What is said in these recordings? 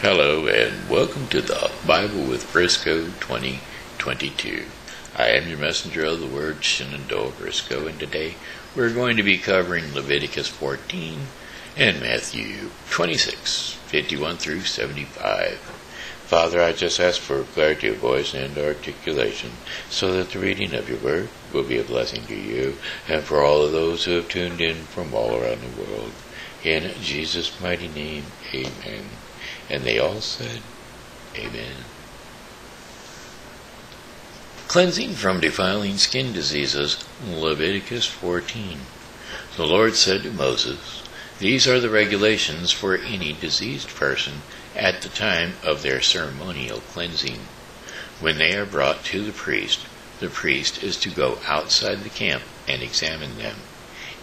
Hello and welcome to the Bible with Briscoe 2022. I am your messenger of the word, Shenandoah Briscoe, and today we're going to be covering Leviticus 14 and Matthew 26, 51 through 75. Father, I just ask for clarity of voice and articulation so that the reading of your word will be a blessing to you and for all of those who have tuned in from all around the world. In Jesus' mighty name, amen. And they all said, amen. Cleansing from defiling skin diseases, Leviticus 14. The Lord said to Moses, "These are the regulations for any diseased person at the time of their ceremonial cleansing. When they are brought to the priest is to go outside the camp and examine them.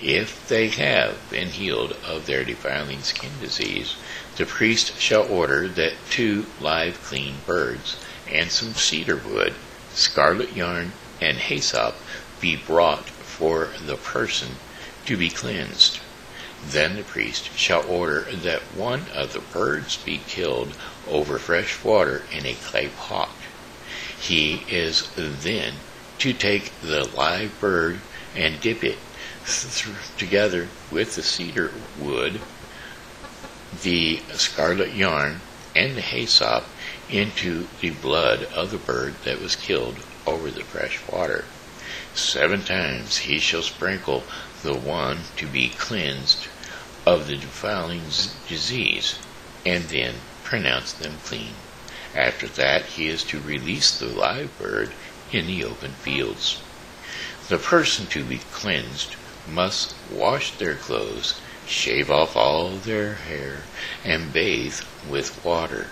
If they have been healed of their defiling skin disease, the priest shall order that 2 live clean birds and some cedar wood, scarlet yarn, and hyssop be brought for the person to be cleansed. Then the priest shall order that one of the birds be killed over fresh water in a clay pot. He is then to take the live bird and dip it together with the cedar wood, the scarlet yarn, and the hyssop into the blood of the bird that was killed over the fresh water. 7 times he shall sprinkle the one to be cleansed of the defiling disease, and then pronounce them clean. After that he is to release the live bird in the open fields. The person to be cleansed must wash their clothes, shave off all their hair, and bathe with water.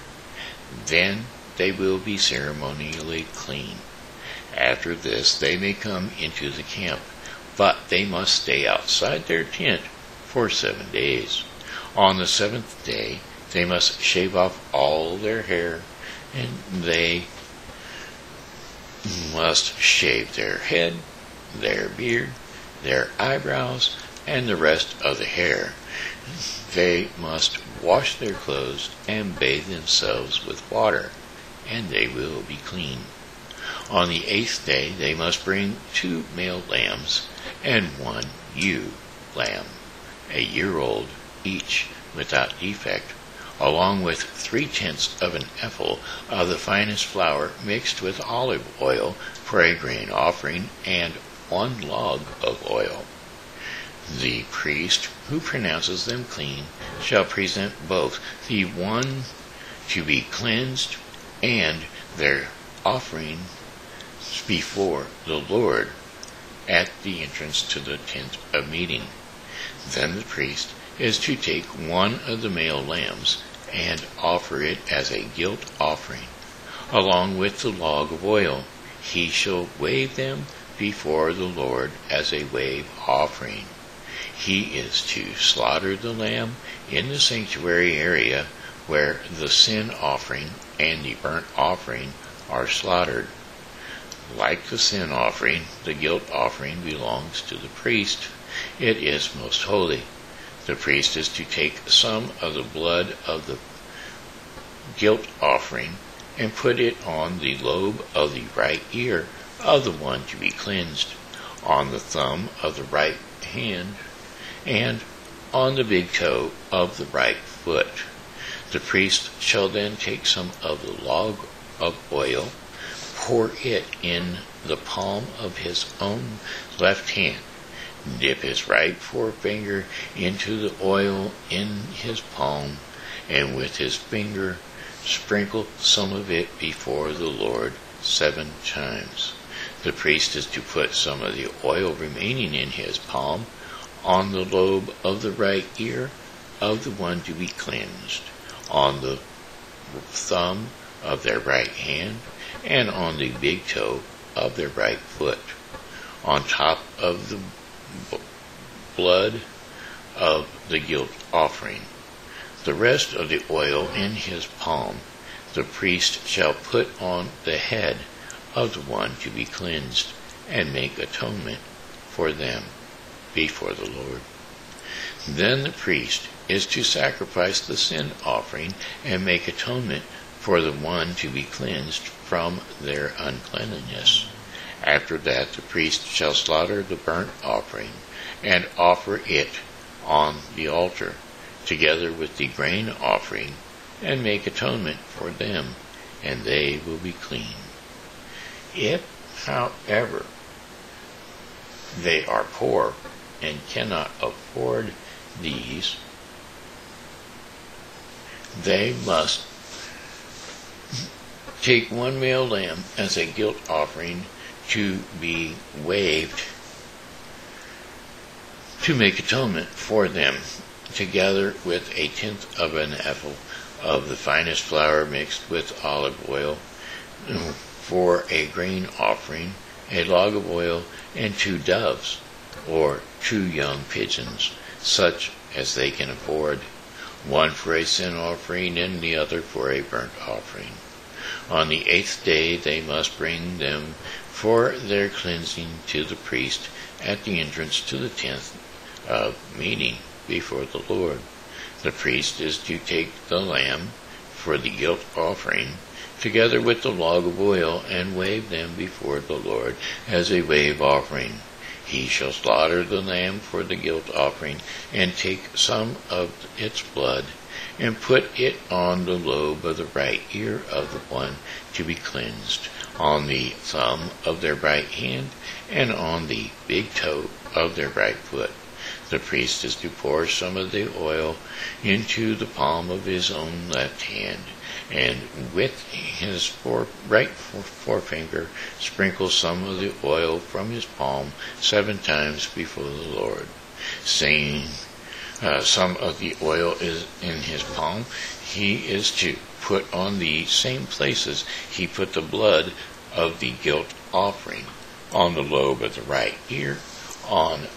Then they will be ceremonially clean. After this they may come into the camp, but they must stay outside their tent for 7 days. On the 7th day they must shave off all their hair, and they must shave their head, their beard, their eyebrows, and the rest of the hair. They must wash their clothes and bathe themselves with water, and they will be clean. On the 8th day they must bring 2 male lambs and 1 ewe lamb, a year old each without defect, along with 3/10 of an ephah of the finest flour mixed with olive oil for a grain offering, and 1 log of oil. The priest who pronounces them clean shall present both the one to be cleansed and their offering before the Lord at the entrance to the tent of meeting. Then the priest is to take 1 of the male lambs and offer it as a guilt offering, along with the log of oil. He shall wave them before the Lord as a wave offering. He is to slaughter the lamb in the sanctuary area where the sin offering and the burnt offering are slaughtered. Like the sin offering, the guilt offering belongs to the priest. It is most holy. The priest is to take some of the blood of the guilt offering and put it on the lobe of the right ear of the one to be cleansed, on the thumb of the right hand, and on the big toe of the right foot. The priest shall then take some of the log of oil, pour it in the palm of his own left hand, dip his right forefinger into the oil in his palm, and with his finger sprinkle some of it before the Lord 7 times. The priest is to put some of the oil remaining in his palm on the lobe of the right ear of the one to be cleansed, on the thumb of their right hand, and on the big toe of their right foot, on top of the blood of the guilt offering. The rest of the oil in his palm the priest shall put on the head of the one to be cleansed, and make atonement for them before the Lord. Then the priest is to sacrifice the sin offering and make atonement for the one to be cleansed from their uncleanness. After that the priest shall slaughter the burnt offering and offer it on the altar, together with the grain offering, and make atonement for them, and they will be clean. If, however, they are poor and cannot afford these, they must take one male lamb as a guilt offering to be waved to make atonement for them, together with 1/10 of an ephah of the finest flour mixed with olive oil, for a grain offering, a log of oil, and 2 doves, or 2 young pigeons, such as they can afford, one for a sin offering and the other for a burnt offering. On the 8th day they must bring them for their cleansing to the priest at the entrance to the tent of meeting before the Lord. The priest is to take the lamb for the guilt offering, together with the log of oil, and wave them before the Lord as a wave offering. He shall slaughter the lamb for the guilt offering, and take some of its blood, and put it on the lobe of the right ear of the one to be cleansed, on the thumb of their right hand, and on the big toe of their right foot. The priest is to pour some of the oil into the palm of his own left hand, and with his right forefinger sprinkle some of the oil from his palm 7 times before the Lord, saying, some of the oil is in his palm. He is to put on the same places he put the blood of the guilt offering, on the lobe of the right ear, on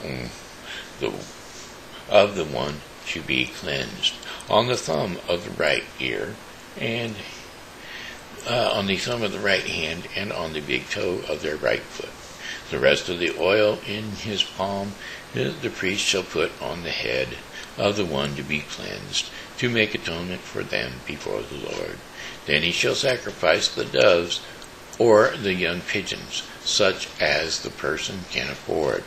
of the one to be cleansed, on the thumb of the right ear, and on the thumb of the right hand, and on the big toe of their right foot. The rest of the oil in his palm the priest shall put on the head of the one to be cleansed, to make atonement for them before the Lord. Then he shall sacrifice the doves or the young pigeons, such as the person can afford,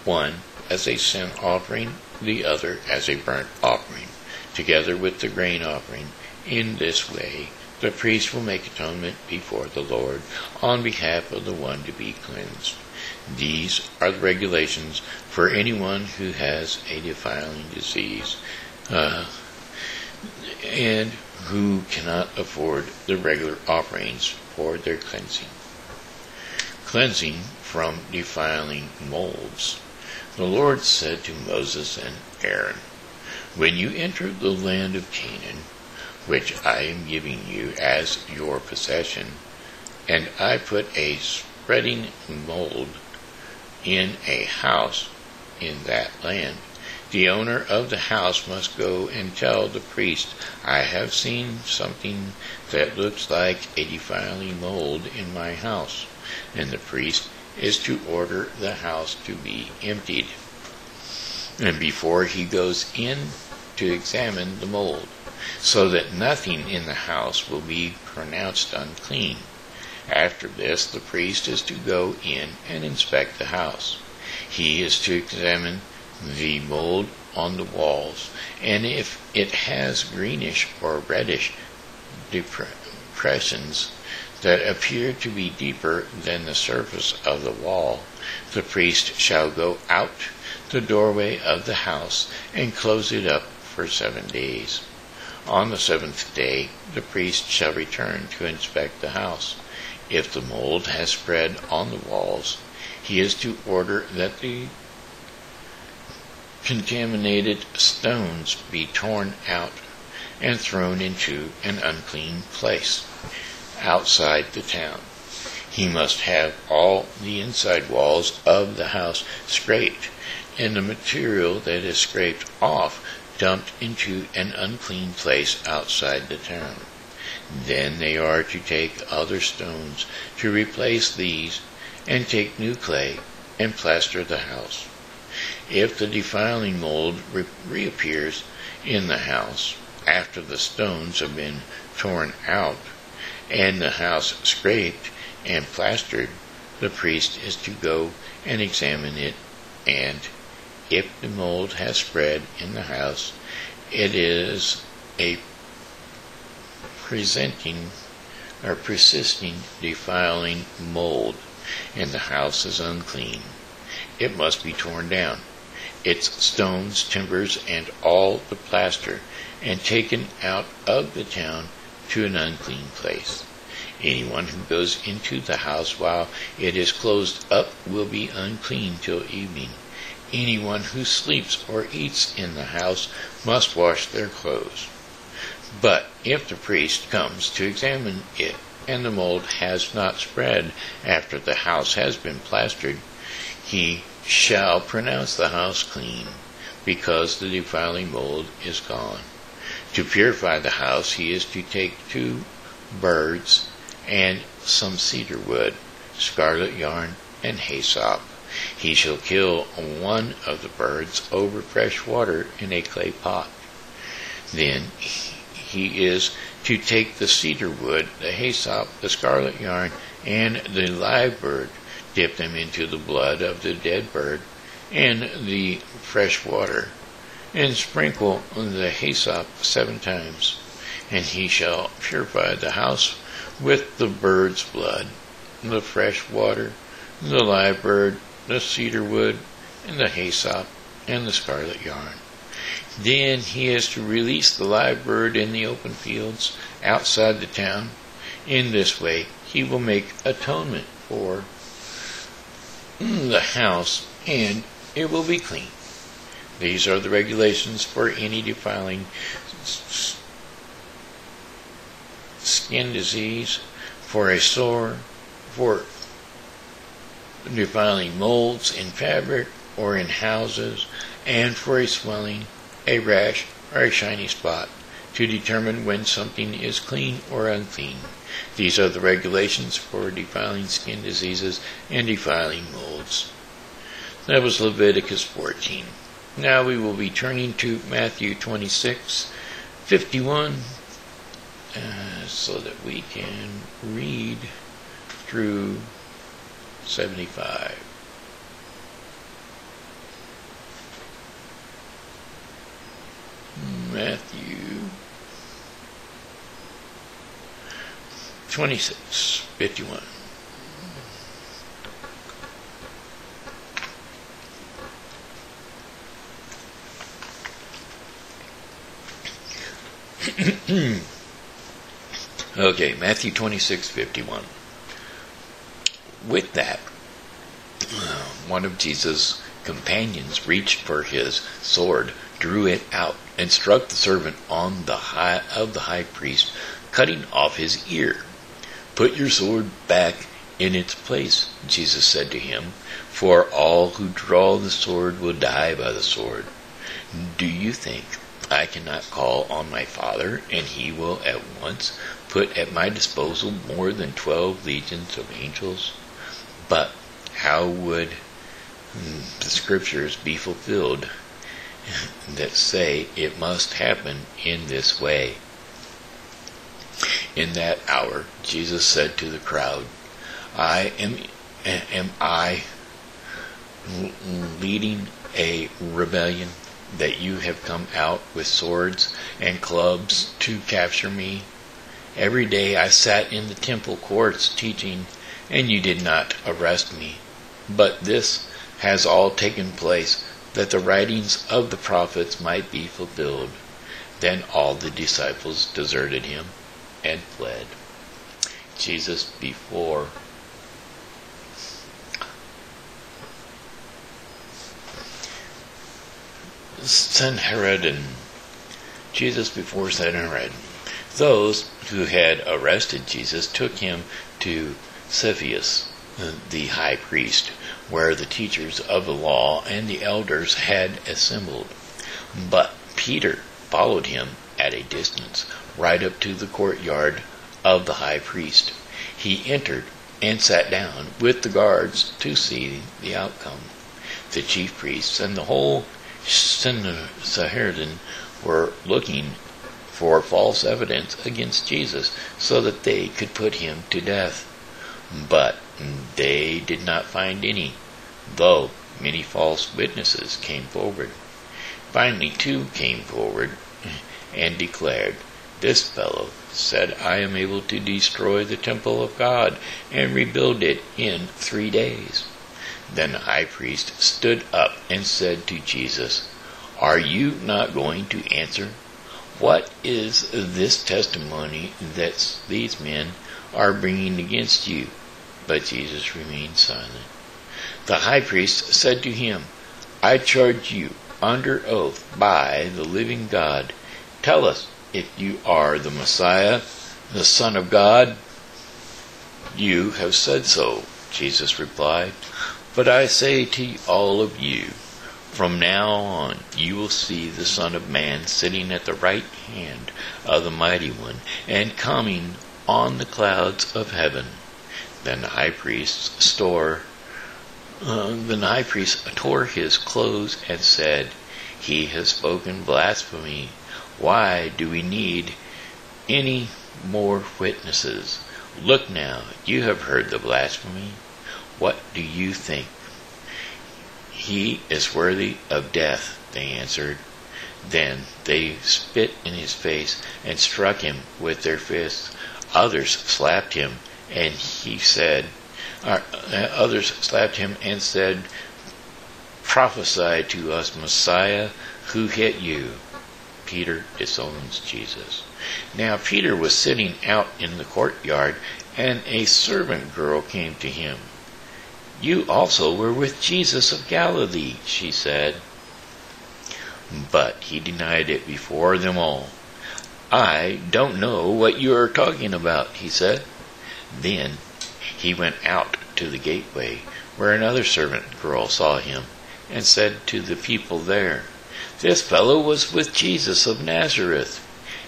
one as a sin offering, the other as a burnt offering, together with the grain offering. In this way the priest will make atonement before the Lord on behalf of the one to be cleansed. These are the regulations for anyone who has a defiling disease, and who cannot afford the regular offerings for their cleansing. Cleansing from defiling molds. The Lord said to Moses and Aaron, "When you enter the land of Canaan, which I am giving you as your possession, and I put a spreading mold in a house in that land, the owner of the house must go and tell the priest, I have seen something that looks like a defiling mold in my house, and the priest is to order the house to be emptied, and before he goes in to examine the mold, so that nothing in the house will be pronounced unclean. After this, the priest is to go in and inspect the house. He is to examine the mold on the walls, and if it has greenish or reddish depressions that appear to be deeper than the surface of the wall, the priest shall go out the doorway of the house and close it up for 7 days. On the 7th day, the priest shall return to inspect the house. If the mold has spread on the walls, he is to order that the contaminated stones be torn out and thrown into an unclean place outside the town. He must have all the inside walls of the house scraped, and the material that is scraped off dumped into an unclean place outside the town. Then they are to take other stones to replace these, and take new clay and plaster the house. If the defiling mold reappears in the house after the stones have been torn out and the house scraped and plastered, the priest is to go and examine it, and if the mold has spread in the house, it is a persisting defiling mold, and the house is unclean. It must be torn down, its stones, timbers, and all the plaster, and taken out of the town to an unclean place. Anyone who goes into the house while it is closed up will be unclean till evening. Anyone who sleeps or eats in the house must wash their clothes. But if the priest comes to examine it, and the mold has not spread after the house has been plastered, he shall pronounce the house clean, because the defiling mold is gone. To purify the house, he is to take 2 birds and some cedar wood, scarlet yarn, and hyssop. He shall kill one of the birds over fresh water in a clay pot. Then he is to take the cedar wood, the hyssop, the scarlet yarn, and the live bird, dip them into the blood of the dead bird and the fresh water, and sprinkle the hyssop 7 times. And he shall purify the house with the bird's blood, the fresh water, the live bird, the cedar wood, and the hyssop, and the scarlet yarn. Then he is to release the live bird in the open fields outside the town. In this way he will make atonement for the house, and it will be clean. These are the regulations for any defiling skin disease, for a sore, for defiling molds in fabric or in houses, and for a swelling, a rash, or a shiny spot, to determine when something is clean or unclean. These are the regulations for defiling skin diseases and defiling molds. That was Leviticus 14. Now we will be turning to Matthew 26:51, so that we can read through 75. Matthew 26:51. Okay, Matthew 26:51. With that, one of Jesus' companions reached for his sword, drew it out, and struck the servant on the high priest, cutting off his ear. "Put your sword back in its place," Jesus said to him, "for all who draw the sword will die by the sword. Do you think I cannot call on my Father, and he will at once put at my disposal more than 12 legions of angels? But how would the scriptures be fulfilled that say it must happen in this way?" In that hour, Jesus said to the crowd, Am I leading a rebellion, that you have come out with swords and clubs to capture me? Every day I sat in the temple courts teaching, and you did not arrest me. But this has all taken place, that the writings of the prophets might be fulfilled. Then all the disciples deserted him and fled. Jesus before Sanhedrin. Jesus before Sanhedrin. Those who had arrested Jesus took him to Cephas, the high priest, where the teachers of the law and the elders had assembled. But Peter followed him at a distance, right up to the courtyard of the high priest. He entered and sat down with the guards to see the outcome. The chief priests and the whole Sanhedrin were looking for false evidence against Jesus so that they could put him to death. But they did not find any, though many false witnesses came forward. Finally, 2 came forward and declared, "This fellow said, I am able to destroy the temple of God and rebuild it in 3 days. Then the high priest stood up and said to Jesus, "Are you not going to answer? What is this testimony that these men are bringing against you?" But Jesus remained silent. The high priest said to him, "I charge you under oath by the living God. Tell us if you are the Messiah, the Son of God." "You have said so," Jesus replied. "But I say to all of you, from now on you will see the Son of Man sitting at the right hand of the Mighty One and coming on the clouds of heaven." Then the high priest tore his clothes and said, "He has spoken blasphemy. Why do we need any more witnesses? Look now, you have heard the blasphemy. What do you think?" "He is worthy of death," they answered. Then they spit in his face and struck him with their fists. Others slapped him and said, "Prophesy to us, Messiah, who hit you?" Peter disowns Jesus. Now Peter was sitting out in the courtyard, and a servant girl came to him. "You also were with Jesus of Galilee," she said. But he denied it before them all. "I don't know what you are talking about," he said. Then he went out to the gateway, where another servant girl saw him, and said to the people there, "This fellow was with Jesus of Nazareth."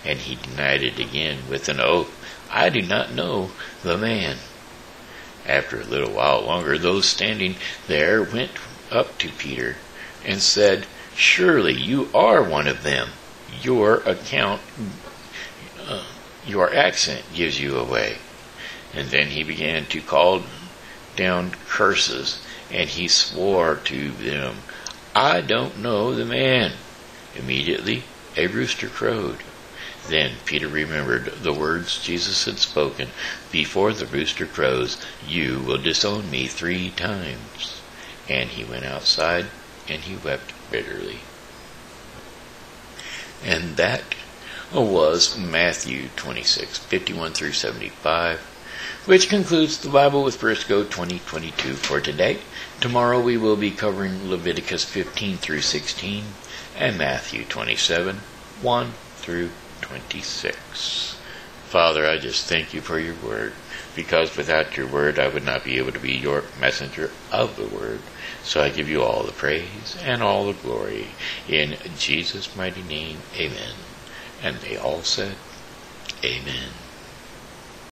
And he denied it again with an oath, "I do not know the man." After a little while longer, those standing there went up to Peter and said, "Surely you are one of them. Your accent gives you away." And then he began to call down curses, and he swore to them, "I don't know the man." Immediately a rooster crowed. Then Peter remembered the words Jesus had spoken, "Before the rooster crows, you will disown me 3 times." And he went outside and he wept bitterly. And that was Matthew 26:51 through 75, which concludes the Bible with Briscoe 2022 for today. Tomorrow we will be covering Leviticus 15 through 16 and Matthew 27:1 through 26. Father, I just thank you for your word, because without your word I would not be able to be your messenger of the word. So I give you all the praise and all the glory. In Jesus' mighty name, amen. And they all said, amen.